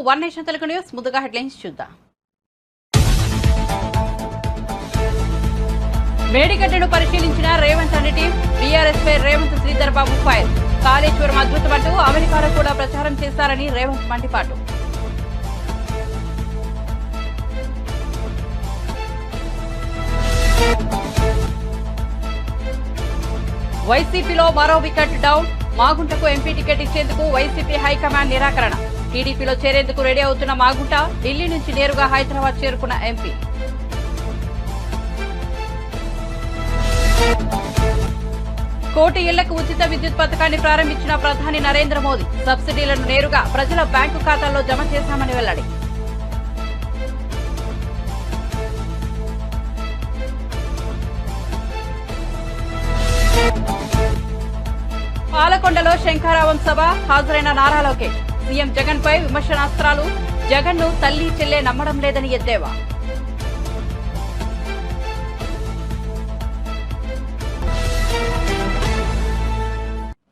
One nation Telugu news. ముందుగా headlines చూద్దాం. మేడిగడ్డను పరిశీలించిన రేవంత్ అనే టీం. బీఆర్ఎస్ పై రేవంత్ శ్రీధర్ బాబు ఫైర్. కాళేశ్వరం అద్భుతమంటూ అమెరికాలో కూడా ప్రచారం చేశారని రేవంత్ మండిపాటు. వైసీపీలో మరో వికెట్ డౌన్. మాగుంటకు ఎంపీ టికెట్ ఇచ్చేందుకు వైసీపీ హైకమాండ్ నిరాకరణ. టీడీపీలో చేరేందుకు రెడీ అవుతున్న మాగుంట ఢిల్లీ నుంచి నేరుగా హైదరాబాద్ చేరుకున్న ఎంపీ. కోటి ఇళ్లకు ఉచిత విద్యుత్ పథకాన్ని ప్రారంభించిన ప్రధాని నరేంద్ర మోదీ. సబ్సిడీలను నేరుగా ప్రజల బ్యాంకు ఖాతాల్లో జమ చేశామని వెల్లడి. పాలకొండలో శంఖారావం సభ. హాజరైన నారా లోకేష్. సీఎం జగన్ పై విమర్శనాస్త్రాలు. జగన్ ను తల్లి చెల్లె నమ్మడం లేదని ఎద్దేవా.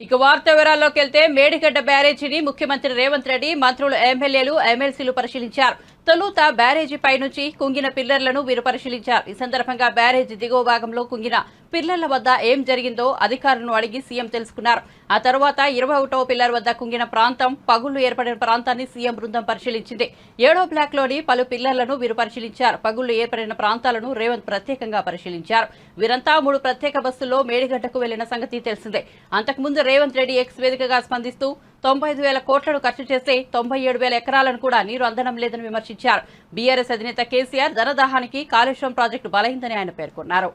ఇక వార్త వివరాల్లోకి వెళ్తే మేడిగడ్డ బ్యారేజీని ముఖ్యమంత్రి రేవంత్ రెడ్డి, మంత్రులు, ఎమ్మెల్యేలు, ఎమ్మెల్సీలు పరిశీలించారు. తొలుత బ్యారేజీపై నుంచి కుంగిన పిల్లర్లను వీరు పరిశీలించారు. ఈ సందర్భంగా బ్యారేజీ దిగువ భాగంలో కుంగిన పిల్లర్ల వద్ద ఏం జరిగిందో అధికారులను అడిగి సీఎం తెలుసుకున్నారు. ఆ తర్వాత 21వ పిల్లర్ వద్ద కుంగిన ప్రాంతం, పగుళ్లు ఏర్పడిన ప్రాంతాన్ని సీఎం బృందం పరిశీలించింది. 7వ బ్లాక్లోని పలు పిల్లర్లను వీరు పరిశీలించారు. పగుళ్లు ఏర్పడిన ప్రాంతాలను రేవంత్ ప్రత్యేకంగా పరిశీలించారు. వీరంతా 3 ప్రత్యేక బస్సుల్లో మేడిగడ్డకు వెళ్లిన సంగతి తెలిసిందే. అంతకుముందు రేవంత్ రెడ్డి ఎక్స్ వేదికగా స్పందిస్తూ 95,000 కోట్లను ఖర్చు చేస్తే 97,000 ఎకరాలను కూడా నీరు అందడం లేదని విమర్శించారు. బీఆర్ఎస్ అధినేత కేసీఆర్ ధనదాహానికి కాళేశ్వరం ప్రాజెక్టు బలైందని ఆయన పేర్కొన్నారు.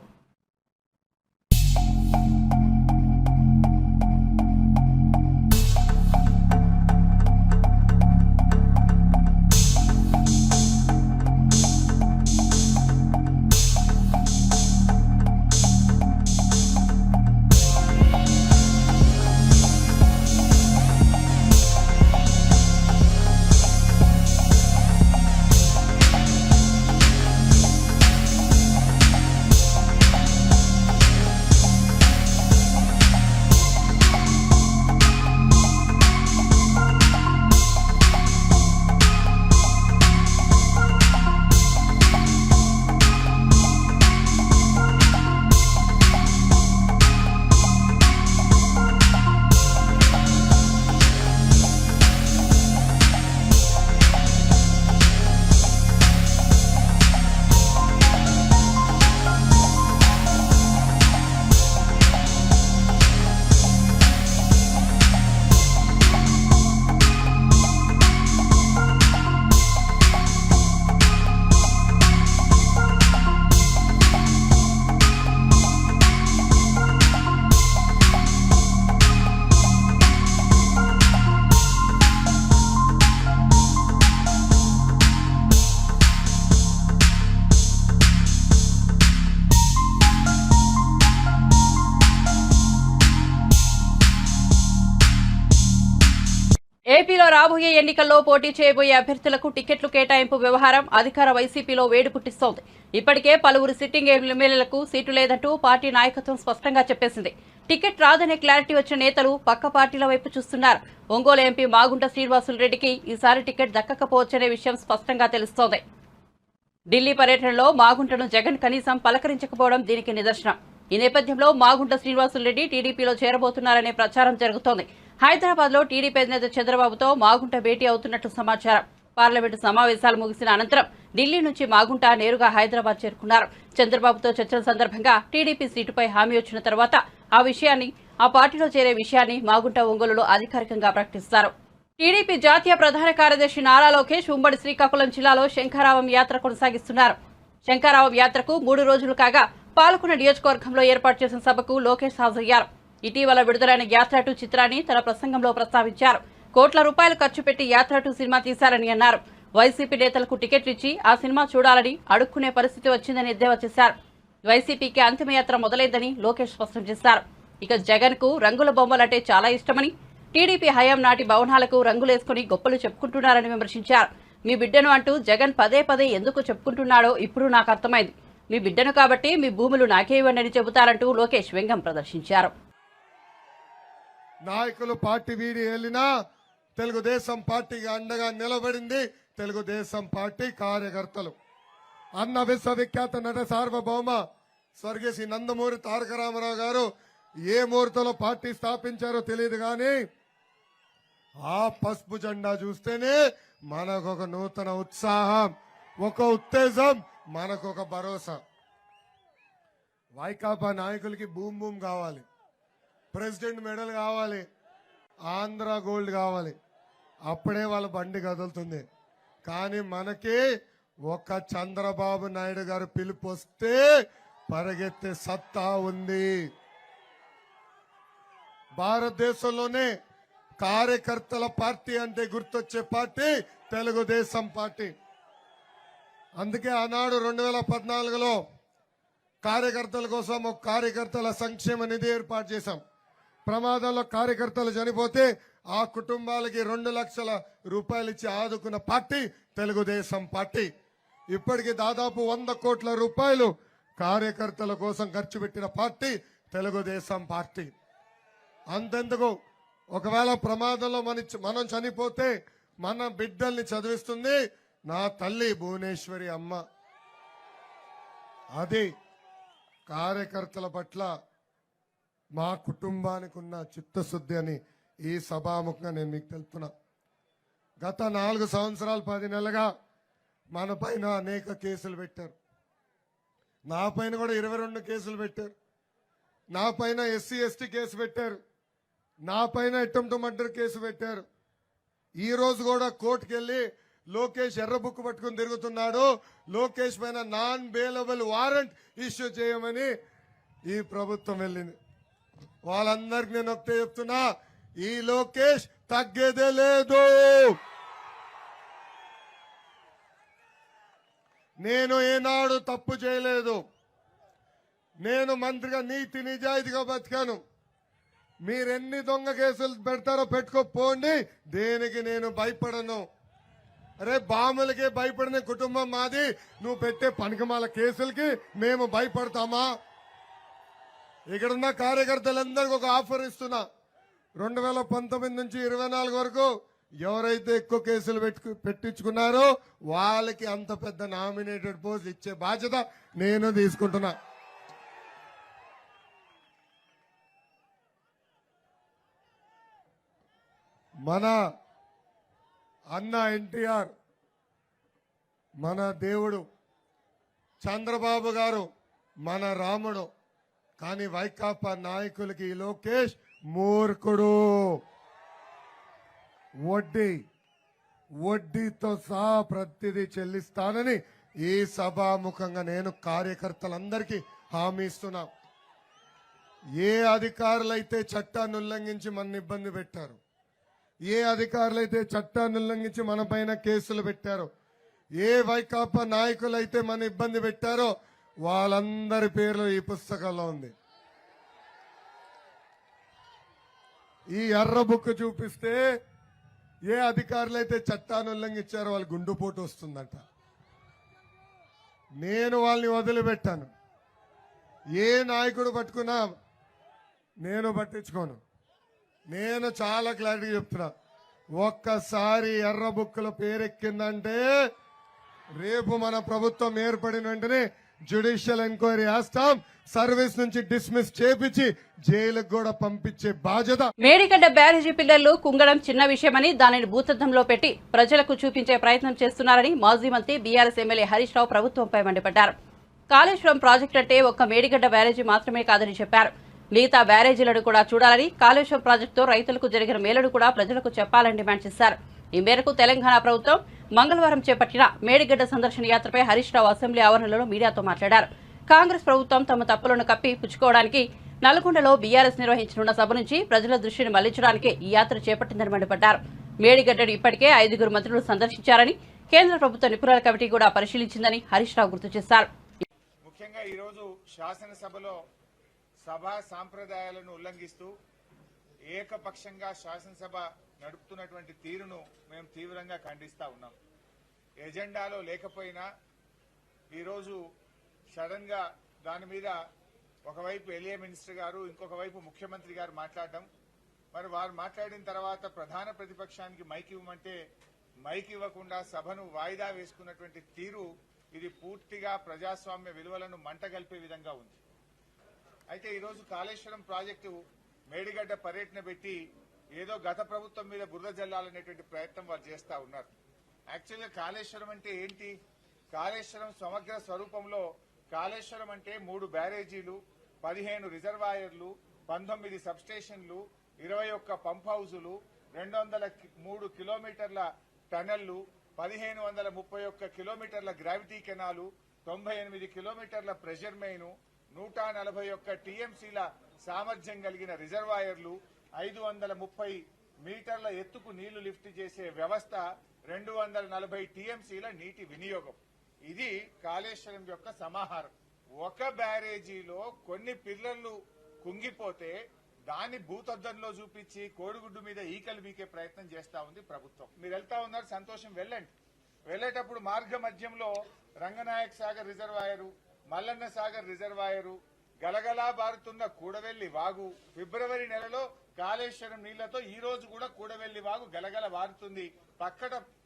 ఏపీలో రాబోయే ఎన్నికల్లో పోటీ చేయబోయే అభ్యర్థులకు టికెట్లు కేటాయింపు వ్యవహారం అధికార వైసీపీలో వేడి పుట్టిస్తోంది. ఇప్పటికే పలువురు సిట్టింగ్ ఎమ్మెల్యేలకు సీటు లేదంటూ పార్టీ నాయకత్వం స్పష్టంగా చెప్పేసింది. టికెట్ రాదనే క్లారిటీ వచ్చిన నేతలు పక్క పార్టీల వైపు చూస్తున్నారు. ఒంగోలు ఎంపీ మాగుంట శ్రీనివాసులరెడ్డికి ఈసారి టికెట్ దక్కకపోవచ్చనే విషయం స్పష్టంగా తెలుస్తోంది. ఢిల్లీ పర్యటనలో మాగుంటను జగన్ కనీసం పలకరించకపోవడం దీనికి నిదర్శనం. ఈ నేపథ్యంలో మాగుంట శ్రీనివాసులరెడ్డి టీడీపీలో చేరబోతున్నారనే ప్రచారం జరుగుతోంది. హైదరాబాద్ లో టీడీపీ అధినేత చంద్రబాబుతో మాగుంట భేటీ అవుతున్నట్లు సమాచారం. పార్లమెంటు సమావేశాలు ముగిసిన అనంతరం ఢిల్లీ నుంచి మాగుంట నేరుగా హైదరాబాద్ చేరుకున్నారు. చంద్రబాబుతో చర్చల సందర్భంగా టీడీపీ సీటుపై హామీ వచ్చిన తర్వాత ఆ పార్టీలో చేరే విషయాన్ని మాగుంట ఒంగోలులో అధికారికంగా ప్రకటిస్తారు. టీడీపీ జాతీయ ప్రధాన కార్యదర్శి నారా లోకేష్ ఉమ్మడి శ్రీకాకుళం జిల్లాలో శంఖారావం యాత్ర కొనసాగిస్తున్నారు. శంఖారావం యాత్రకు 3 రోజులు కాగా పాలకొండ నియోజకవర్గంలో ఏర్పాటు చేసిన సభకు లోకేష్ హాజరయ్యారు. ఇటీవల విడుదలైన యాత్ర 2 చిత్రాన్ని తన ప్రసంగంలో ప్రస్తావించారు. కోట్ల రూపాయలు ఖర్చు పెట్టి యాత్ర 2 సినిమా తీశారని అన్నారు. వైసీపీ నేతలకు టికెట్లు ఇచ్చి ఆ సినిమా చూడాలని అడుక్కునే పరిస్థితి వచ్చిందని ఎద్దేవా చేశారు. వైసీపీకి అంతిమయాత్ర మొదలైందని లోకేష్ స్పష్టం చేశారు. ఇక జగన్ కు రంగుల బొమ్మలంటే చాలా ఇష్టమని, టీడీపీ హయాం నాటి భవనాలకు రంగులేసుకుని గొప్పలు చెప్పుకుంటున్నారని విమర్శించారు. మీ బిడ్డను అంటూ జగన్ పదే పదే ఎందుకు చెప్పుకుంటున్నాడో ఇప్పుడు నాకు అర్థమైంది. మీ బిడ్డను కాబట్టి మీ భూములు నాకే ఇవ్వండి అని చెబుతారంటూ లోకేష్ వ్యంగ్యం ప్రదర్శించారు. నాయకులు పార్టీ వీడి వెళ్ళినా తెలుగుదేశం పార్టీకి అండగా నిలబడింది తెలుగుదేశం పార్టీ కార్యకర్తలు. అన్న విశ్వవిఖ్యాత నట సార్వభౌమ స్వర్గీయ శ్రీ నందమూరి తారక రామారావు గారు ఏ ముహూర్తంలో పార్టీ స్థాపించారో తెలియదు కానీ ఆ పసుపు జెండా చూస్తేనే మనకు ఒక నూతన ఉత్సాహం, ఒక ఉత్తేజం, మనకు ఒక భరోసా. వైకాపా నాయకులకి బూమ్ బూమ్ కావాలి, ప్రెసిడెంట్ మెడల్ కావాలి, ఆంధ్ర గోల్డ్ కావాలి, అప్పుడే వాళ్ళ బండి కదులుతుంది. కానీ మనకి ఒక చంద్రబాబు నాయుడు గారు పిలుపు వస్తే పరిగెత్తే సత్తా ఉంది. భారతదేశంలోనే కార్యకర్తల పార్టీ అంటే గుర్తొచ్చే పార్టీ తెలుగుదేశం పార్టీ. అందుకే ఆనాడు 2014లో కార్యకర్తల కోసం ఒక కార్యకర్తల సంక్షేమ నిధి ఏర్పాటు చేశాం. ప్రమాదంలో కార్యకర్తలు చనిపోతే ఆ కుటుంబాలకి 2 లక్షల రూపాయలు ఇచ్చి ఆదుకున్న పార్టీ తెలుగుదేశం పార్టీ. ఇప్పటికి దాదాపు 100 కోట్ల రూపాయలు కార్యకర్తల కోసం ఖర్చు పెట్టిన పార్టీ తెలుగుదేశం పార్టీ. అంతెందుకు, ఒకవేళ ప్రమాదంలో మనం చనిపోతే మన బిడ్డల్ని చదివిస్తుంది నా తల్లి భువనేశ్వరి అమ్మ. అది కార్యకర్తల పట్ల మా కుటుంబానికి ఉన్న చిత్తశుద్ధి అని ఈ సభాముఖంగా నేను మీకు తెలుపుతున్నా. గత 4 సంవత్సరాలు 10 నెలలుగా మన పైన అనేక కేసులు పెట్టారు. నా పైన కూడా 22 కేసులు పెట్టారు. నా పైన SC ST కేసు పెట్టారు. నా పైన అటెంప్ట్ మర్డర్ కేసు పెట్టారు. ఈ రోజు కూడా కోర్టుకు వెళ్లి లోకేష్ ఎర్ర బుక్ పట్టుకుని తిరుగుతున్నాడు, లోకేష్ పైన నాన్ బెయిలబుల్ వారెంట్ ఇష్యూ చేయమని ఈ ప్రభుత్వం వెళ్ళింది. వాళ్ళందరికి నేను ఒకటే చెప్తున్నా, ఈ లోకేష్ తగ్గేదే లేదు. నేను ఏనాడు తప్పు చేయలేదు. నేను మంత్రిగా నీతి నిజాయితీగా బతికాను. మీరెన్ని దొంగ కేసులు పెడతారో పెట్టుకోపోండి, దేనికి నేను భయపడను. అరే బాములకే భయపడిన కుటుంబం మాది, నువ్వు పెట్టే పనికిమాల కేసులకి మేము భయపడతామా? ఇక్కడున్న కార్యకర్తలందరికీ ఒక ఆఫర్ ఇస్తున్నా. 2019 నుంచి 24 వరకు ఎవరైతే ఎక్కువ కేసులు పెట్టించుకున్నారో వాళ్ళకి అంత పెద్ద నామినేటెడ్ పోస్ట్ ఇచ్చే బాధ్యత నేను తీసుకుంటున్నా. మన అన్న NTR, మన దేవుడు చంద్రబాబు గారు మన రాముడు. కానీ వైకాపా నాయకులకి ఈ లోకేష్ మూర్ఖుడు. వడ్డీతో సహా ప్రతిదీ చెల్లిస్తానని ఈ సభాముఖంగా నేను కార్యకర్తలందరికీ హామీ ఇస్తున్నా. ఏ అధికారులైతే చట్టాన్ని ఉల్లంఘించి మన ఇబ్బంది పెట్టారు, ఏ అధికారులైతే చట్టాన్ని ఉల్లంఘించి మన పైన కేసులు పెట్టారో, ఏ వైకాపా నాయకులైతే మన ఇబ్బంది పెట్టారో వాళ్ళందరి పేర్లు ఈ పుస్తకంలో ఉంది. ఈ ఎర్ర బుక్ చూపిస్తే ఏ అధికారులైతే చట్టాన్ని ఉల్లంఘించారో వాళ్ళు గుండుపోటు వస్తుందంట. నేను వాళ్ళని వదిలిపెట్టాను. ఏ నాయకుడు పట్టుకున్నా నేను పట్టించుకోను. నేను చాలా క్లారిటీ చెప్తున్నా, ఒక్కసారి ఎర్ర బుక్కులో పేరెక్కిందంటే రేపు మన ప్రభుత్వం ఏర్పడిన వెంటనే జ్యుడిషియల్ ఎంక్వైరీ చేస్తాం, సర్వీస్ నుంచి డిస్మిస్ చేపించి జైలుకు కూడా పంపించే బాధ్యత. మేడిగడ్డ బ్యారేజీ పిల్లర్లు కుంగడం చిన్న విషయమని దానిని భూతద్దంలో పెట్టి ప్రజలకు చూపించే ప్రయత్నం చేస్తున్నారని మాజీ మంత్రి బీఆర్ఎస్ ఎమ్మెల్యే హరీష్ రావు ప్రభుత్వంపై మండిపడ్డారు. కాళేశ్వరం ప్రాజెక్టు అంటే ఒక్క మేడిగడ్డ బ్యారేజీ మాత్రమే కాదని చెప్పారు. మిగతా బ్యారేజీలను కూడా చూడాలని, కాళేశ్వరం ప్రాజెక్టుతో రైతులకు జరిగిన మేలును కూడా ప్రజలకు చెప్పాలని డిమాండ్ చేశారు. ఈ మేరకు తెలంగాణ ప్రభుత్వం మంగళవారం చేపట్టిన మేడిగడ్డ సందర్శన యాత్రపై హరీష్ రావు అసెంబ్లీ ఆవరణలో మీడియాతో మాట్లాడారు. కాంగ్రెస్ ప్రభుత్వం తమ తప్పులను కప్పి పుచ్చుకోవడానికి నల్గొండలో బీఆర్ఎస్ నిర్వహించనున్న సభ నుంచి ప్రజల దృష్టిని మళ్లించడానికి ఈ యాత్ర చేపట్టిందని మండిపడ్డారు. మేడిగడ్డను ఇప్పటికే 5 మంత్రులు సందర్శించారని, కేంద్ర ప్రభుత్వ నిపుణుల కమిటీ కూడా పరిశీలించిందని హరీష్ రావు గుర్తు చేశారు. ముఖ్యంగా ఈ రోజు శాసనసభలో సభా సాంప్రదాయాలను ఉల్లంఘిస్తూ ఏకపక్షంగా శాసనసభ నడుపుతున్నటువంటి తీరును మేము తీవ్రంగా ఖండిస్తా ఉన్నాం. ఎజెండాలో లేకపోయినా ఈరోజు సడన్ గా దాని మీద ఒకవైపు ఎల్ఏ మినిస్టర్ గారు, ఇంకొక వైపు ముఖ్యమంత్రి గారు మాట్లాడడం మరి వారు మాట్లాడిన తర్వాత ప్రధాన ప్రతిపక్షానికి మైక్ ఇవ్వమంటే మైక్ ఇవ్వకుండా సభను వాయిదా వేసుకున్నటువంటి తీరు ఇది పూర్తిగా ప్రజాస్వామ్య విలువలను మంటగల్పే విధంగా ఉంది. అయితే ఈరోజు కాళేశ్వరం ప్రాజెక్టు మేడిగడ్డ పర్యటన పెట్టి ఏదో గత ప్రభుత్వం మీద బురద జల్లాలనేటువంటి ప్రయత్నం వారు చేస్తా ఉన్నారు. యాక్చువల్గా కాళేశ్వరం అంటే ఏంటి? కాళేశ్వరం సమగ్ర స్వరూపంలో కాళేశ్వరం అంటే 3 బ్యారేజీలు, 15 రిజర్వాయర్లు, 19 సబ్స్టేషన్లు, 21 పంప్ హౌజులు, 203 కిలోమీటర్ల టనళ్లు, 1531 కిలోమీటర్ల గ్రావిటీ కెనాలు, 98 కిలోమీటర్ల ప్రెషర్ మెయిన్, 141 టీఎంసీల సామర్థ్యం కలిగిన రిజర్వాయర్లు, 530 మీటర్ల ఎత్తుకు నీళ్లు లిఫ్ట్ చేసే వ్యవస్థ, 240 టీఎంసీల నీటి వినియోగం. ఇది కాళేశ్వరం యొక్క సమాహారం. ఒక బ్యారేజీలో కొన్ని పిల్లర్లు కుంగిపోతే దాన్ని భూతద్దంలో చూపించి కోడిగుడ్డు మీద ఈకలు బీకే ప్రయత్నం చేస్తా ఉంది ప్రభుత్వం. మీరు వెళ్తా ఉన్నారు, సంతోషం, వెళ్ళండి. వెళ్లేటప్పుడు మార్గ మధ్యంలో రంగనాయక్ సాగర్ రిజర్వాయరు, మల్లన్న సాగర్ రిజర్వాయరు, గలగలా బారుతున్న కూడవెల్లి వాగు, ఫిబ్రవరి నెలలో కాళేశ్వరం నీళ్లతో ఈ రోజు కూడా కూడవెల్లి వాగు గలగల బారుతుంది.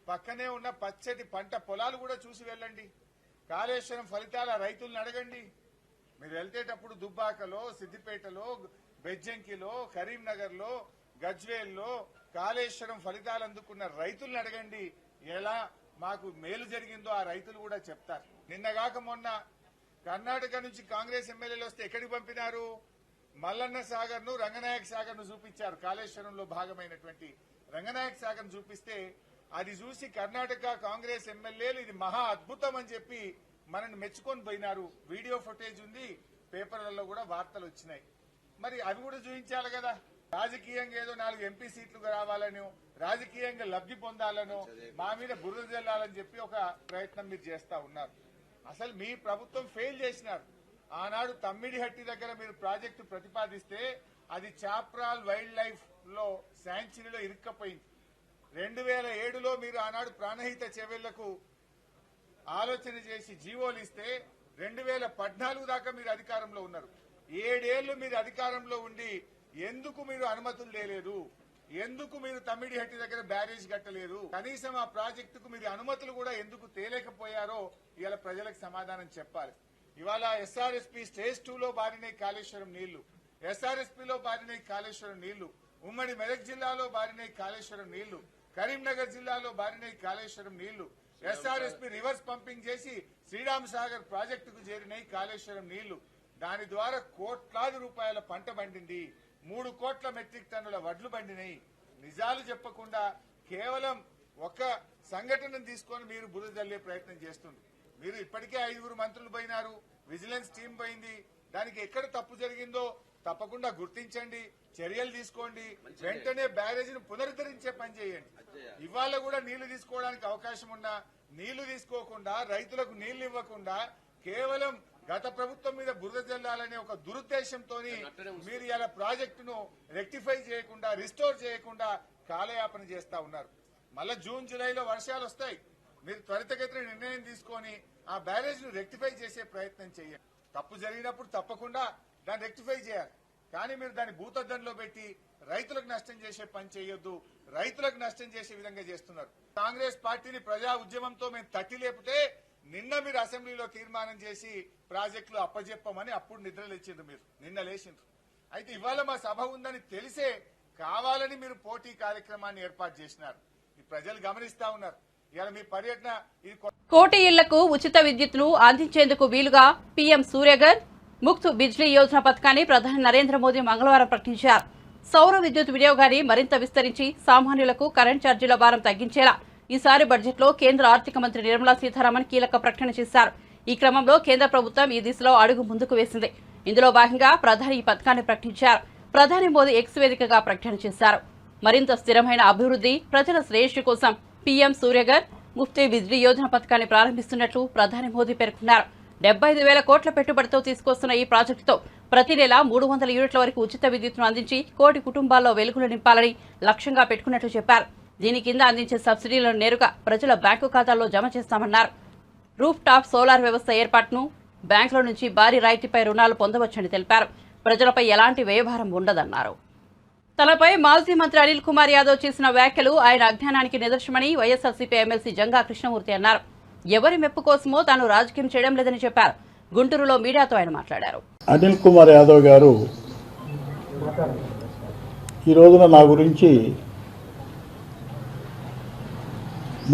పక్కనే ఉన్న పచ్చటి పంట పొలాలు కూడా చూసి వెళ్ళండి. కాళేశ్వరం ఫలితాల రైతులను అడగండి. మీరు వెళ్తేటప్పుడు దుబ్బాకలో, సిద్దిపేటలో, బెజ్జంకిలో, కరీంనగర్ లో, గజ్వేల్లో కాళేశ్వరం ఫలితాలు అందుకున్న రైతులను అడగండి. ఎలా మాకు మేలు జరిగిందో ఆ రైతులు కూడా చెప్తారు. నిన్నగాక మొన్న కర్ణాటక నుంచి కాంగ్రెస్ ఎమ్మెల్యేలు వస్తే ఎక్కడికి పంపినారు? మల్లన్న సాగర్ ను, రంగనాయక్ సాగర్ ను చూపించారు. కాళేశ్వరంలో భాగమైనటువంటి రంగనాయక్ సాగర్ చూపిస్తే అది చూసి కర్ణాటక కాంగ్రెస్ ఎమ్మెల్యేలు ఇది మహా అద్భుతం అని చెప్పి మనల్ని మెచ్చుకొని పోయినారు. వీడియో ఫుటేజ్ ఉంది, పేపర్లలో కూడా వార్తలు వచ్చినాయి. మరి అవి కూడా చూపించాలి కదా. రాజకీయంగా ఏదో 4 ఎంపీ సీట్లు రావాలనో, రాజకీయంగా లబ్ధి పొందాలనో, మా మీద బురద జల్లాలని చెప్పి ఒక ప్రయత్నం మీరు చేస్తా ఉన్నారు. అసలు మీ ప్రభుత్వం ఫెయిల్ చేసినారు. ఆనాడు తమ్మిడిహట్టి దగ్గర మీరు ప్రాజెక్టు ప్రతిపాదిస్తే అది చాప్రాల్ వైల్డ్ లైఫ్ లో శాంక్చురీలో ఇరుక్కపోయింది. 2007లో మీరు ఆనాడు ప్రాణహిత చెవెళ్లకు ఆలోచన చేసి జీవోలు ఇస్తే 2014 దాకా మీరు అధికారంలో ఉన్నారు. 7 ఏళ్లు మీరు అధికారంలో ఉండి ఎందుకు మీరు అనుమతులు తేలేదు? ఎందుకు మీరు తమ్మిడిహట్టి దగ్గర బ్యారేజ్ కట్టలేదు? కనీసం ఆ ప్రాజెక్టుకు మీరు అనుమతులు కూడా ఎందుకు తేలేకపోయారో ఇవాళ ప్రజలకు సమాధానం చెప్పాలి. ఇవాళ ఎస్ఆర్ఎస్పీ స్టేజ్ 2లో బారినాయి కాళేశ్వరం నీళ్లు, ఎస్ఆర్ఎస్పీలో బారినాయి కాళేశ్వరం నీళ్లు, ఉమ్మడి మెదక్ జిల్లాలో బారినాయి కాళేశ్వరం నీళ్లు, కరీంనగర్ జిల్లాలో బారినాయి కాళేశ్వరం నీళ్లు. ఎస్ఆర్ఎస్పీ రివర్స్ పంపింగ్ చేసి శ్రీరామ్ సాగర్ ప్రాజెక్టుకు చేరినాయి కాళేశ్వరం నీళ్లు. దాని ద్వారా కోట్లాది రూపాయల పంట పండింది, 3 కోట్ల మెట్రిక్ టన్నుల వడ్లు పండినాయి. నిజాలు చెప్పకుండా కేవలం ఒక సంఘటనను తీసుకొని మీరు బురద జల్లే ప్రయత్నం చేస్తుంది. మీరు ఇప్పటికే 5 మంత్రులు పోయినారు, విజిలెన్స్ టీం పోయింది. దానికి ఎక్కడ తప్పు జరిగిందో తప్పకుండా గుర్తించండి, చర్యలు తీసుకోండి, వెంటనే బ్యారేజీని పునరుద్ధరించే పని చేయండి. ఇవాళ కూడా నీళ్లు తీసుకోవడానికి అవకాశం ఉన్నా నీళ్లు తీసుకోకుండా, రైతులకు నీళ్లు ఇవ్వకుండా, కేవలం గత ప్రభుత్వం మీద బురద జల్లాలనే ఒక దురుద్దేశంతో మీరు ఇలా ప్రాజెక్టును రెక్టిఫై చేయకుండా, రిస్టోర్ చేయకుండా కాలయాపన చేస్తా ఉన్నారు. మళ్ళా జూన్ జూలైలో వర్షాలు వస్తాయి. మీరు త్వరితగతిన నిర్ణయం తీసుకొని ఆ బ్యారేజ్ ను రెక్టిఫై చేసే ప్రయత్నం చేయండి. తప్పు జరిగినప్పుడు తప్పకుండా దాన్ని రెక్టిఫై చేయాలి. కానీ మీరు దాన్ని భూతద్దంలో పెట్టి రైతులకు నష్టం చేసే పని చేయొద్దు. రైతులకు నష్టం చేసే విధంగా చేస్తున్నారు. కాంగ్రెస్ పార్టీని ప్రజా ఉద్యమంతో మేము తట్టి లేపితే నిన్న మీరు అసెంబ్లీలో తీర్మానం చేసి ప్రాజెక్టులు అప్పజెప్పమని అప్పుడు నిద్రలేచిండ్రు. మీరు నిన్న లేచిండ్రు. అయితే ఇవాళ మా సభ ఉందని తెలిసే కావాలని మీరు పోటీ కార్యక్రమాన్ని ఏర్పాటు చేసినారు. ఈ ప్రజలు గమనిస్తా ఉన్నారు. ఇవాళ మీ పర్యటన ఇది కోటి ఇళ్లకు ఉచిత విద్యుత్తును అందించేందుకు వీలుగా పీఎం సూర్యఘర్ ముఫ్త్ బిజ్లీ యోజన పథకాన్ని ప్రధాని నరేంద్ర మోదీ మంగళవారం ప్రకటించారు. సౌర విద్యుత్ వినియోగాన్ని మరింత విస్తరించి సామాన్యులకు కరెంట్ ఛార్జీల భారం తగ్గించేలా ఈసారి బడ్జెట్లో కేంద్ర ఆర్థిక మంత్రి నిర్మలా సీతారామన్ కీలక ప్రకటన చేశారు. ఈ క్రమంలో కేంద్ర ప్రభుత్వం ఈ దిశలో అడుగు ముందుకు వేసింది. ఇందులో భాగంగా ప్రధాని ఈ పథకాన్ని ప్రకటించారు. ప్రధాని మోదీ ఎక్స్ వేదికగా ప్రకటన చేశారు. మరింత స్థిరమైన అభివృద్ధి, ప్రజల శ్రేయస్సు కోసం పీఎం సూర్యఘర్ ముఫ్త్ బిజ్లీ యోజన పథకాన్ని ప్రారంభిస్తున్నట్లు ప్రధాని మోదీ పేర్కొన్నారు. 75,000 కోట్ల పెట్టుబడితో తీసుకొస్తున్న ఈ ప్రాజెక్టుతో ప్రతి నెల 300 యూనిట్ల వరకు ఉచిత విద్యుత్తును అందించి కోటి కుటుంబాల్లో వెలుగులు నింపాలని లక్ష్యంగా పెట్టుకున్నట్లు చెప్పారు. దీని కింద అందించే సబ్సిడీలను నేరుగా ప్రజల బ్యాంకు ఖాతాల్లో జమ చేస్తామన్నారు. రూఫ్ టాప్ సోలార్ వ్యవస్థ ఏర్పాటును, బ్యాంకుల నుంచి భారీ రాయితీపై రుణాలు పొందవచ్చని తెలిపారు. ప్రజలపై ఎలాంటి వ్యయభారం ఉండదన్నారు. తనపై మాజీ మంత్రి అనిల్ కుమార్ యాదవ్ చేసిన వ్యాఖ్యలు ఆయన అజ్ఞానానికి నిదర్శనమని వైఎస్ఆర్సీపీ ఎమ్మెల్సీ జంగా కృష్ణమూర్తి అన్నారు. ఎవరి మెప్పు కోసమో తాను రాజకీయం చేయడం లేదని చెప్పారు. గుంటూరులో మీడియాతో ఆయన మాట్లాడారు. అనిల్ కుమార్ యాదవ్ గారు ఈ రోజున నా గురించి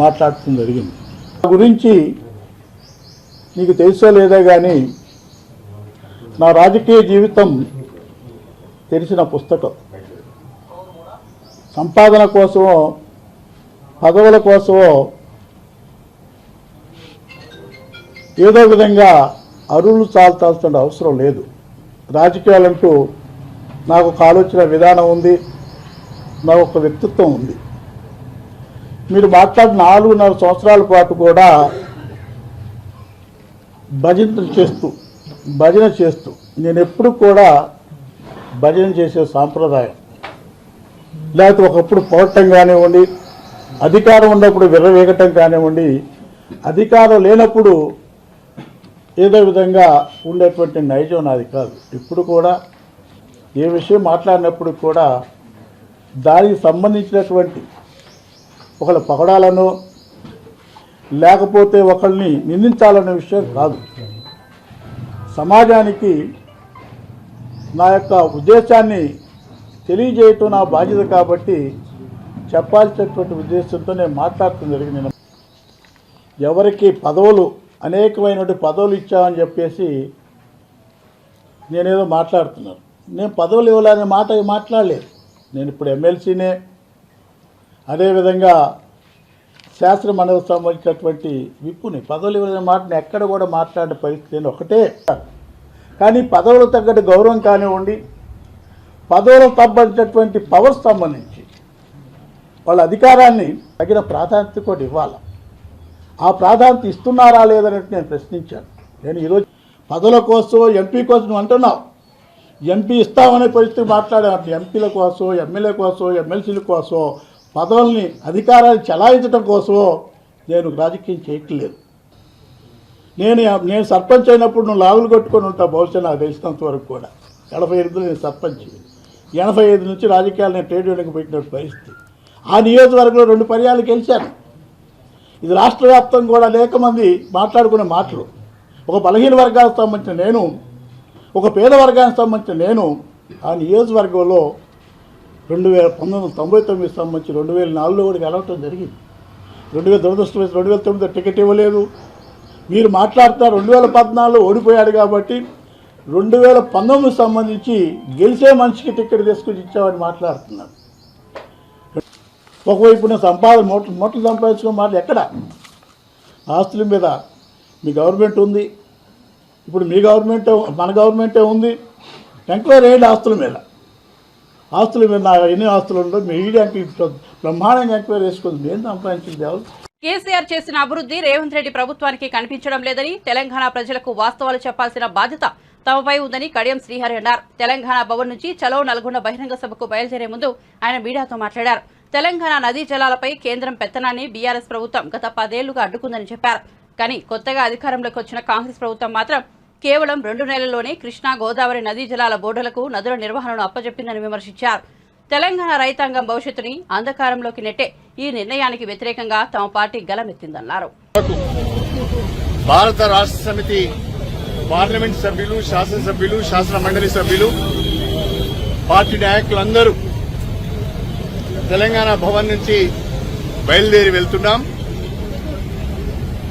మాట్లాడటం జరిగింది. నా గురించి నీకు తెలుసో లేదా కానీ నా రాజకీయ జీవితం తెలిసిన పుస్తకం. సంపాదన కోసమో పదవుల కోసమో ఏదో విధంగా అరువులు చాల్చాల్సిన అవసరం లేదు. రాజకీయాలంటూ నాకు ఒక ఆలోచన విధానం ఉంది, నాకు ఒక వ్యక్తిత్వం ఉంది. మీరు మాట్లాడిన 4.5 సంవత్సరాల పాటు కూడా భజన చేస్తూ నేను ఎప్పుడు కూడా భజన చేసే సాంప్రదాయం, లేకపోతే ఒకప్పుడు పోవటం కానివ్వండి, అధికారం ఉన్నప్పుడు విర్రవేగటం కానివ్వండి, అధికారం లేనప్పుడు ఏదో విధంగా ఉండేటువంటి నైజం నాది కాదు. ఇప్పుడు కూడా ఏ విషయం మాట్లాడినప్పుడు కూడా దానికి సంబంధించినటువంటి ఒకళ్ళ పగడాలను లేకపోతే ఒకళ్ళని నిందించాలనే విషయం కాదు. సమాజానికి నా యొక్క ఉద్దేశాన్ని తెలియజేయటం నా బాధ్యత కాబట్టి చెప్పాల్సినటువంటి ఉద్దేశంతో నేను మాట్లాడటం జరిగింది. ఎవరికి పదవులు అనేకమైనటువంటి పదవులు ఇచ్చామని చెప్పేసి నేనేదో మాట్లాడుతున్నాను. నేను పదవులు ఇవ్వాలనే మాట మాట్లాడలేదు. నేను ఇప్పుడు ఎమ్మెల్సీనే, అదేవిధంగా శాస్త్ర మండలికి సంబంధించినటువంటి విప్పుని. పదవులు ఇవ్వాలనే మాటను ఎక్కడ కూడా మాట్లాడే పరిస్థితి నేను ఒకటే. కానీ పదవులు తగ్గట్టు గౌరవం కానివ్వండి, పదవులకు సంబంధించినటువంటి పవర్స్ సంబంధించి వాళ్ళ అధికారాన్ని తగిన ప్రాధాన్యత కూడా ఇవ్వాలి. ఆ ప్రాధాన్యత ఇస్తున్నారా లేదన్నట్టు నేను ప్రశ్నించాను. నేను ఈరోజు పదవుల కోసం ఎంపీ కోసం నువ్వు అంటున్నావు, ఎంపీ ఇస్తామనే పరిస్థితి మాట్లాడాను. ఎంపీల కోసం, ఎమ్మెల్యే కోసం, ఎమ్మెల్సీల కోసం, పదవుల్ని అధికారాన్ని చెలాయించడం కోసమో నేను రాజకీయం చేయట్లేదు. నేను సర్పంచ్ అయినప్పుడు నువ్వు లాగులు కొట్టుకొని ఉంటావు. బహుశా నాకు తెలిసినంత వరకు కూడా 85 నేను సర్పంచ్, 85 నుంచి రాజకీయాలు నేను ట్రేడ్ యూనియన్కి పెట్టిన పరిస్థితి. ఆ నియోజకవర్గంలో 2 పర్యాలు గెలిచాను. ఇది రాష్ట్ర వ్యాప్తంగా కూడా అనేక మంది మాట్లాడుకునే మాటలు. ఒక బలహీన వర్గానికి సంబంధించిన నేను, ఒక పేద వర్గానికి సంబంధించిన నేను ఆ నియోజకవర్గంలో 1999 సంబంధించి 2004లో కూడా గెలవటం జరిగింది. 2009 టికెట్ ఇవ్వలేదు. మీరు మాట్లాడుతున్నారు 2014లో ఓడిపోయాడు కాబట్టి 2019 సంబంధించి గెలిచే మనిషికి టికెట్ తీసుకుని ఇచ్చామని మాట్లాడుతున్నారు. ఒకవైపు నేను సంపాదన మూటలు సంపాదించుకున్న మాటలు ఎక్కడ? ఆస్తుల మీద మీ గవర్నమెంట్ ఉంది, ఇప్పుడు మీ గవర్నమెంటే మన గవర్నమెంటే ఉంది. ఎంక్వైరీ అయ్యింది ఆస్తుల మీద నా ఎన్ని ఆస్తులు ఉండో మీ ఈడీ బ్రహ్మాండంగా ఎంక్వైరీ చేసుకుంది. నేను సంపాదించింది ఎవరు? కేసీఆర్ చేసిన అభివృద్ధి రేవంత్ రెడ్డి ప్రభుత్వానికి కనిపించడం లేదని, తెలంగాణ ప్రజలకు వాస్తవాలు చెప్పాల్సిన బాధ్యత తమపై ఉందని కడియం శ్రీహరి అన్నారు. తెలంగాణ భవన్ నుంచి చలో నల్గొండ బహిరంగ సభకు బయలుదేరే ముందు ఆయన మీడియాతో మాట్లాడారు. తెలంగాణ నదీ జలాలపై కేంద్రం పెత్తనాన్ని బీఆర్ఎస్ ప్రభుత్వం గత 10 ఏళ్లుగా అడ్డుకుందని చెప్పారు. కానీ కొత్తగా అధికారంలోకి వచ్చిన కాంగ్రెస్ ప్రభుత్వం మాత్రం కేవలం 2 నెలల్లోనే కృష్ణా గోదావరి నదీ జలాల బోర్డులకు నదుల నిర్వహణను అప్పజెప్పిందని విమర్శించారు. తెలంగాణ రైతాంగం భవిష్యత్తుని అంధకారంలోకి నెట్టే ఈ నిర్ణయానికి వ్యతిరేకంగా తమ పార్టీ గలమెత్తిందన్నారు. భారత రాష్ట్ర సమితి పార్లమెంట్ సభ్యులు, శాసనసభ్యులు, శాసన మండలి సభ్యులు, పార్టీ నాయకులందరూ తెలంగాణ భవన్ నుంచి బయలుదేరి వెళ్తున్నాం.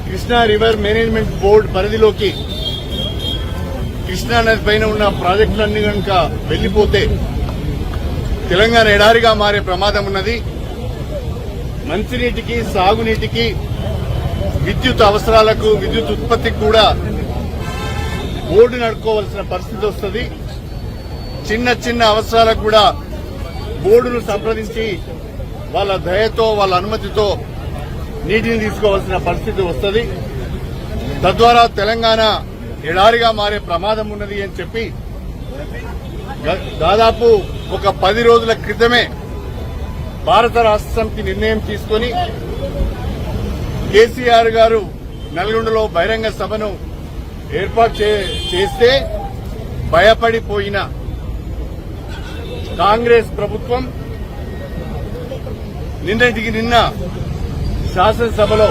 కృష్ణా రివర్ మేనేజ్మెంట్ బోర్డు పరిధిలోకి కృష్ణా నది పైన ఉన్న ప్రాజెక్టులన్నీ కనుక వెళ్లిపోతే తెలంగాణ ఎడారిగా మారే ప్రమాదం ఉన్నది. మంచినీటికి, సాగునీటికి, విద్యుత్ అవసరాలకు, విద్యుత్ ఉత్పత్తికి కూడా బోర్డు నడుపుకోవాల్సిన పరిస్థితి వస్తుంది. చిన్న చిన్న అవసరాలకు కూడా బోర్డును సంప్రదించి వాళ్ళ దయతో, వాళ్ళ అనుమతితో నీటిని తీసుకోవాల్సిన పరిస్థితి వస్తుంది. తద్వారా తెలంగాణ ఎడారిగా మారే ప్రమాదం ఉన్నది అని చెప్పి దాదాపు ఒక 10 రోజుల క్రితమే భారత రాష్ట్ర సమితి నిర్ణయం తీసుకుని కేసీఆర్ గారు నల్గొండలో బహిరంగ సభను ఏర్పాటు చేస్తే భయపడిపోయిన కాంగ్రెస్ ప్రభుత్వం నిన్న శాసనసభలో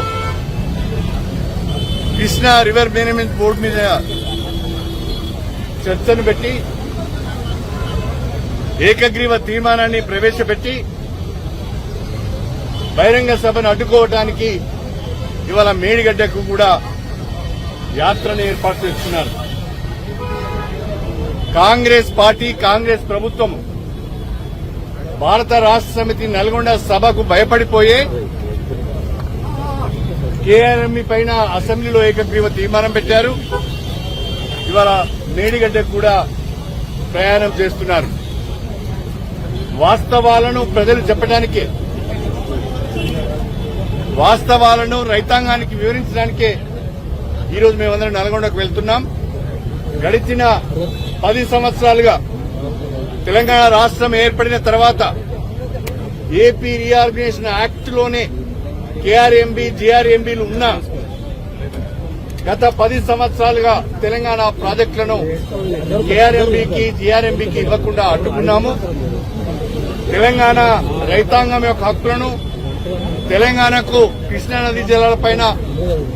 కృష్ణా రివర్ మేనేజ్మెంట్ బోర్డు మీద చర్చను పెట్టి ఏకగ్రీవ తీర్మానాన్ని ప్రవేశపెట్టి బహిరంగ సభను అడ్డుకోవడానికి ఇవాళ మేడిగడ్డకు కూడా యాత్రను ఏర్పాటు చేస్తున్నారు. కాంగ్రెస్ పార్టీ, కాంగ్రెస్ ప్రభుత్వం భారత రాష్ట్ర సమితి నల్గొండ సభకు భయపడిపోయే కేఆర్ఎంఈ పైన అసెంబ్లీలో ఏకగ్రీవ తీర్మానం పెట్టారు. ఇవాళ మేడిగడ్డకు కూడా ప్రయాణం చేస్తున్నారు. వాస్తవాలను ప్రజలు చెప్పడానికే, వాస్తవాలను రైతాంగానికి వివరించడానికే ఈరోజు మేమందరం నల్గొండకు వెళ్తున్నాం. గడిచిన 10 సంవత్సరాలుగా తెలంగాణ రాష్ట్రం ఏర్పడిన తర్వాత ఏపీ రీఆర్గనైజేషన్ యాక్ట్ లోనే కేఆర్ఎంబీ, జీఆర్ఎంబీలు ఉన్నా గత 10 సంవత్సరాలుగా తెలంగాణ ప్రాజెక్టులను కేఆర్ఎంబీకి, జీఆర్ఎంబీకి ఇవ్వకుండా అడ్డుకున్నాము. తెలంగాణ రైతాంగం యొక్క హక్కులను, తెలంగాణకు కృష్ణా నదీ జలాలపైన,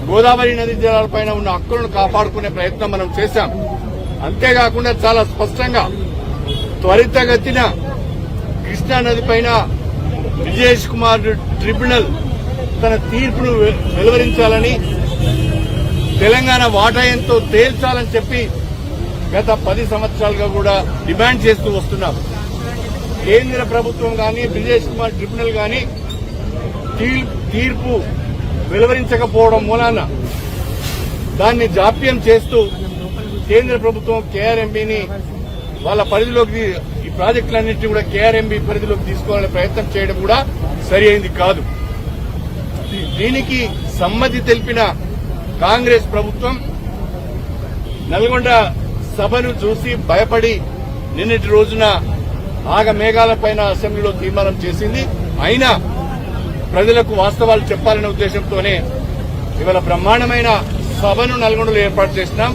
గోదావరి నదీ జలాలపైన ఉన్న హక్కులను కాపాడుకునే ప్రయత్నం మనం చేశాం. అంతేకాకుండా చాలా స్పష్టంగా త్వరితగతిన కృష్ణా నది పైన విజేష్ కుమార్ ట్రిబ్యునల్ తన తీర్పును వెలువరించాలని, తెలంగాణ వాటా ఎంతో తేల్చాలని చెప్పి గత 10 సంవత్సరాలుగా కూడా డిమాండ్ చేస్తూ వస్తున్నాం. కేంద్ర ప్రభుత్వం గాని, విజేష్ కుమార్ ట్రిబ్యునల్ గాని తీర్పు వెలువరించకపోవడం మూలాన దాన్ని జాప్యం చేస్తూ కేంద్ర ప్రభుత్వం కేఆర్ఎంబీని వాళ్ళ పరిధిలోకి, ఈ ప్రాజెక్టులన్నింటినీ కూడా కేఆర్ఎంబీ పరిధిలోకి తీసుకోవాలనే ప్రయత్నం చేయడం కూడా సరి అయింది కాదు. దీనికి సమ్మతి తెలిపిన కాంగ్రెస్ ప్రభుత్వం నల్గొండ సభను చూసి భయపడి నిన్నటి రోజున ఆగమేఘాలపైన అసెంబ్లీలో తీర్మానం చేసింది. అయినా ప్రజలకు వాస్తవాలు చెప్పాలనే ఉద్దేశంతోనే ఇవాళ బ్రహ్మాండమైన సభను నల్గొండలో ఏర్పాటు చేసినాం.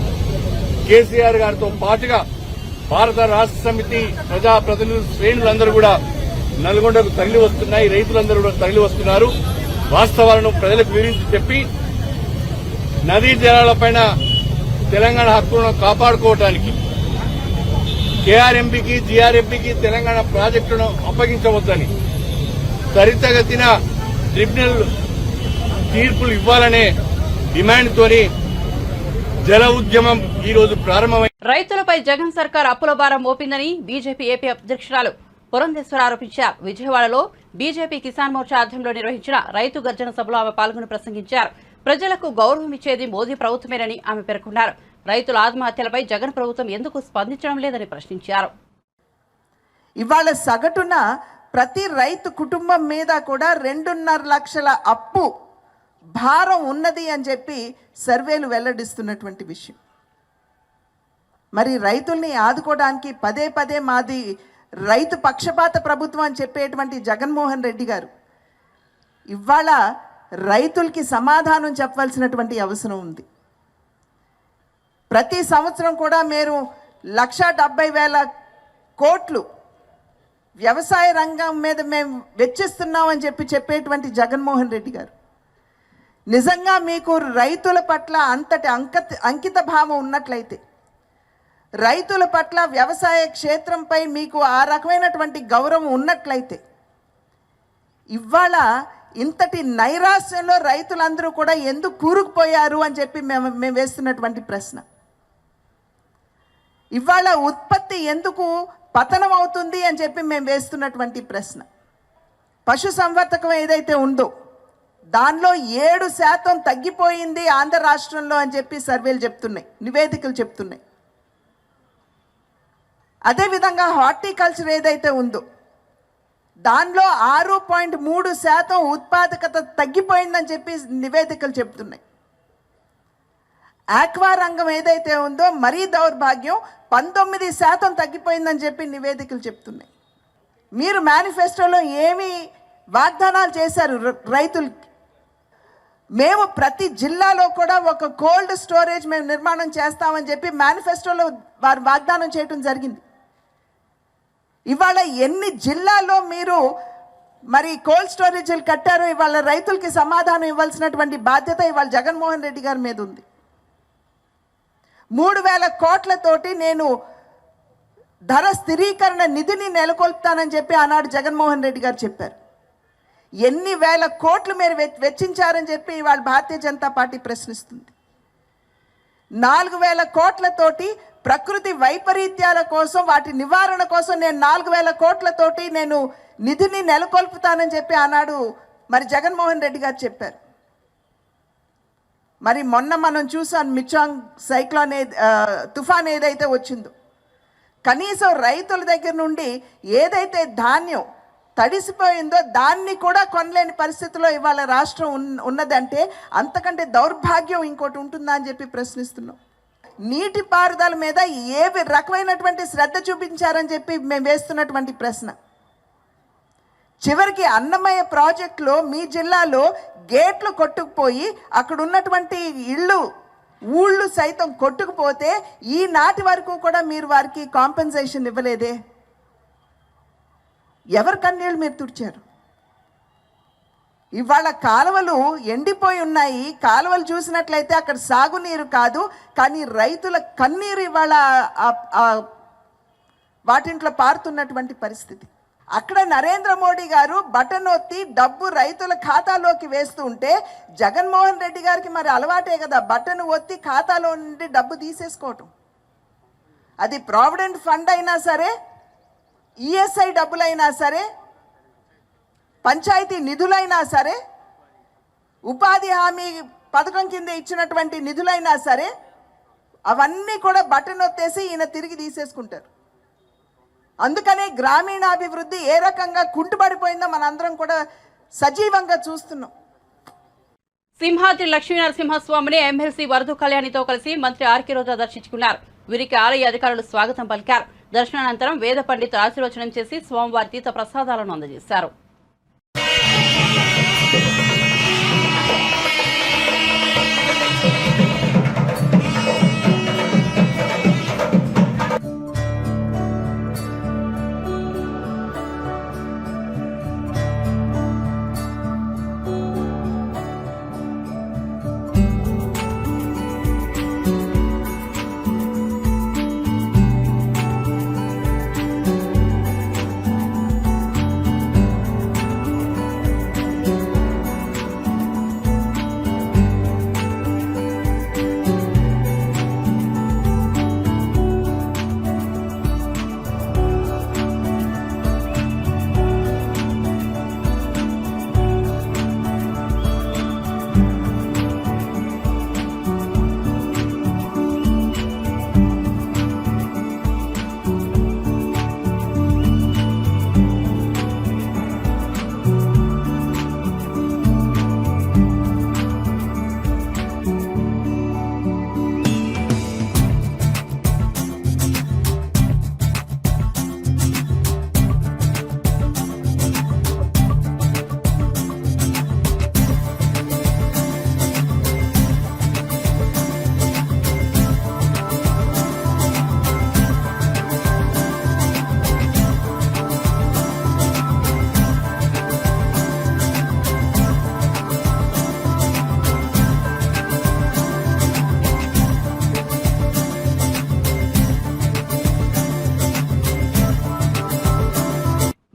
కేసీఆర్ గారితో పాటుగా భారత రాష్ట్ర సమితి ప్రజాప్రతినిధులు, శ్రేణులందరూ కూడా నల్గొండకు తరలి వస్తున్నాయి. రైతులందరూ కూడా తరలి వస్తున్నారు. వాస్తవాలను ప్రజలకు వివరించి చెప్పి నదీ జలాలపైన తెలంగాణ హక్కులను కాపాడుకోవడానికి కేఆర్ఎంపీకి, జీఆర్ఎంపీకి తెలంగాణ ప్రాజెక్టులను అప్పగించవద్దని, త్వరితగతిన ట్రిబ్యునల్ తీర్పులు ఇవ్వాలనే డిమాండ్తోని జల ఉద్యమం ఈ రోజు ప్రారంభమైంది. రైతులపై జగన్ సర్కార్ అప్పుల భారం మోపిందని బీజేపీ ఏపీ అధ్యక్షురాలు పురంధేశ్వర ఆరోపించారు. విజయవాడలో బీజేపీ కిసాన్ మోర్చా ఆధ్వర్యంలో నిర్వహించిన రైతు గర్జన సభలో ఆమె పాల్గొని ప్రసంగించారు. ప్రజలకు గౌరవం ఇచ్చేది మోదీ ప్రభుత్వమేనని ఆమె పేర్కొన్నారు. రైతుల ఆత్మహత్యలపై జగన్ ప్రభుత్వం ఎందుకు స్పందించడం లేదని ప్రశ్నించారు. ఇవాళ సగటున ప్రతి రైతు కుటుంబం మీద కూడా 2.5 లక్షల అప్పు భారం ఉన్నది అని చెప్పి సర్వేలు వెల్లడిస్తున్నటువంటి విషయం. మరి రైతుల్ని ఆదుకోవడానికి పదే పదే మాది రైతు పక్షపాత ప్రభుత్వం అని చెప్పేటువంటి జగన్మోహన్ రెడ్డి గారు ఇవాళ రైతులకి సమాధానం చెప్పవలసినటువంటి అవసరం ఉంది. ప్రతి సంవత్సరం కూడా మీరు 1,70,000 కోట్లు వ్యవసాయ రంగం మీద మేము వెచ్చిస్తున్నామని చెప్పేటువంటి జగన్మోహన్ రెడ్డి గారు నిజంగా మీకు రైతుల పట్ల అంతటి అంకిత భావం ఉన్నట్లయితే, రైతుల పట్ల వ్యవసాయ క్షేత్రంపై మీకు ఆ రకమైనటువంటి గౌరవం ఉన్నట్లయితే, ఇవాళ ఇంతటి నైరాశ్యంలో రైతులందరూ కూడా ఎందుకు కూరుకుపోయారు అని చెప్పి మేము వేస్తున్నటువంటి ప్రశ్న. ఇవాళ ఉత్పత్తి ఎందుకు పతనం అవుతుంది అని చెప్పి మేము వేస్తున్నటువంటి ప్రశ్న. పశు సంవర్ధకం ఏదైతే ఉందో దానిలో 7% తగ్గిపోయింది ఆంధ్ర రాష్ట్రంలో అని చెప్పి సర్వేలు చెప్తున్నాయి, నివేదికలు చెప్తున్నాయి. అదేవిధంగా హార్టికల్చర్ ఏదైతే ఉందో దానిలో 6.3% ఉత్పాదకత తగ్గిపోయిందని చెప్పి నివేదికలు చెప్తున్నాయి. ఆక్వా రంగం ఏదైతే ఉందో మరీ దౌర్భాగ్యం 19% తగ్గిపోయిందని చెప్పి నివేదికలు చెప్తున్నాయి. మీరు మేనిఫెస్టోలో ఏమి వాగ్దానాలు చేశారు రైతులకి? మేము ప్రతి జిల్లాలో కూడా ఒక కోల్డ్ స్టోరేజ్ మేము నిర్మాణం చేస్తామని చెప్పి మేనిఫెస్టోలో వారు వాగ్దానం చేయడం జరిగింది. 6 ఇవాళ ఎన్ని జిల్లాల్లో మీరు మరి కోల్డ్ స్టోరేజీలు కట్టారో ఇవాళ రైతులకి సమాధానం ఇవ్వాల్సినటువంటి బాధ్యత ఇవాళ జగన్మోహన్ రెడ్డి గారి మీద ఉంది. 3,000 కోట్లతోటి నేను ధర స్థిరీకరణ నిధిని నెలకొల్పుతానని చెప్పి ఆనాడు జగన్మోహన్ రెడ్డి గారు చెప్పారు. ఎన్ని వేల కోట్లు మీరు వెచ్చించారని చెప్పి ఇవాళ భారతీయ జనతా పార్టీ ప్రశ్నిస్తుంది. 4,000 కోట్లతోటి ప్రకృతి వైపరీత్యాల కోసం వాటి నివారణ కోసం నేను 4,000 కోట్లతోటి నేను నిధిని నెలకొల్పుతానని చెప్పి ఆనాడు మరి జగన్మోహన్ రెడ్డి గారు చెప్పారు. మరి మొన్న మనం చూసాం మిచాంగ్ సైక్లోన్ తుఫాన్ ఏదైతే వచ్చిందో కనీసం రైతుల దగ్గర నుండి ఏదైతే ధాన్యం తడిసిపోయిందో దాన్ని కూడా కొనలేని పరిస్థితిలో ఇవాళ రాష్ట్రం ఉన్నదంటే అంతకంటే దౌర్భాగ్యం ఇంకోటి ఉంటుందా అని చెప్పి ప్రశ్నిస్తున్నాం. నీటిపారుదల మీద ఏ రకమైనటువంటి శ్రద్ధ చూపించారని చెప్పి మేము వేస్తున్నటువంటి ప్రశ్న. చివరికి అన్నమయ్య ప్రాజెక్టులో మీ జిల్లాలో గేట్లు కొట్టుకుపోయి అక్కడ ఉన్నటువంటి ఊళ్ళు సైతం కొట్టుకుపోతే ఈనాటి వరకు కూడా మీరు వారికి కాంపెన్సేషన్ ఇవ్వలేదే. ఎవరి కన్నీళ్ళు మీరు తుడిచారు? ఇవాళ కాలువలు ఎండిపోయి ఉన్నాయి. కాలువలు చూసినట్లయితే అక్కడ సాగునీరు కాదు, కానీ రైతుల కన్నీరు ఇవాళ వాటింట్లో పారుతున్నటువంటి పరిస్థితి. అక్కడ నరేంద్ర మోడీ గారు బటన్ ఒత్తి డబ్బు రైతుల ఖాతాలోకి వేస్తూ ఉంటే జగన్మోహన్ రెడ్డి గారికి మరి అలవాటే కదా బటన్ ఒత్తి ఖాతాలో నుండి డబ్బు తీసేసుకోవటం. అది ప్రావిడెంట్ ఫండ్ అయినా సరే, ఈఎస్ఐ డబ్బులైనా సరే, పంచాయతీ నిధులైనా సరే, ఉపాధి హామీ పథకం కింద ఇచ్చినటువంటి నిధులైనా సరే, అవన్నీ కూడా బటన్ ఒత్తేసి ఈయన తిరిగి తీసేసుకుంటారు. అందుకనే గ్రామీణాభివృద్ధి ఏ రకంగా కుంటుపడిపోయిందో మనందరం కూడా సజీవంగా చూస్తున్నాం. సింహాద్రి లక్ష్మీనరసింహస్వామిని ఎమ్మెల్సీ వరదు కళ్యాణితో కలిసి మంత్రి ఆర్కే రోజా దర్శించుకున్నారు. వీరికి ఆలయ అధికారులు స్వాగతం పలికారు. దర్శనానంతరం వేద పండితులు ఆశీర్వచనం చేసి స్వామివారి తీర్థ ప్రసాదాలను అందజేశారు.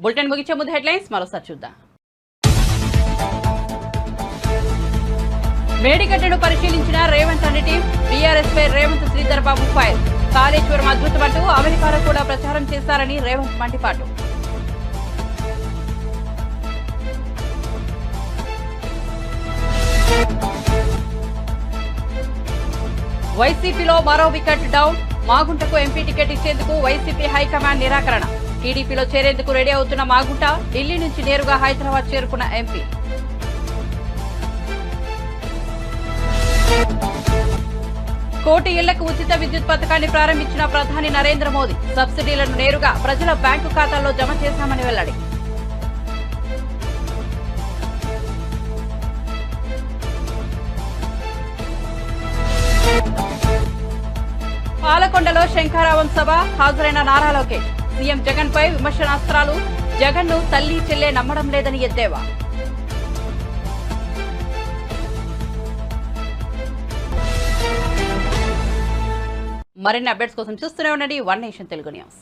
బులెటిన్ ముగించే ముందు హెడ్లైన్స్ మరోసారి చూద్దాం. మేడిగడ్డను పరిశీలించిన రేవంత్ రెడ్డి టీం. టీఆర్ఎస్ పై రేవంత్ శ్రీధర్ బాబు ఫైర్. కాళేశ్వరం అద్భుతమంటూ అమెరికాలో కూడా ప్రచారం చేశారని రేవంత్ మండిపాటు. వైసీపీలో మరో వికెట్ డౌన్. మాగుంటకు ఎంపీ టికెట్ ఇచ్చేందుకు వైసీపీ హైకమాండ్ నిరాకరణ. టీడీపీలో చేరేందుకు రెడీ అవుతున్న మాగుంట ఢిల్లీ నుంచి నేరుగా హైదరాబాద్ చేరుకున్న ఎంపీ. కోటి ఇళ్లకు ఉచిత విద్యుత్ పథకాన్ని ప్రారంభించిన ప్రధాని నరేంద్ర మోదీ. సబ్సిడీలను నేరుగా ప్రజల బ్యాంకు ఖాతాల్లో జమ చేశామని వెల్లడి. పాలకొండలో శంఖారావం సభ. హాజరైన నారా లోకేష్. సీఎం జగన్ పై విమర్శనాస్త్రాలు. జగన్ ను తల్లి చెల్లె నమ్మడం లేదని ఎద్దేవా. మరిన్ని అప్డేట్స్ కోసం చూస్తూనే ఉండండి వన్ నేషన్ తెలుగు న్యూస్.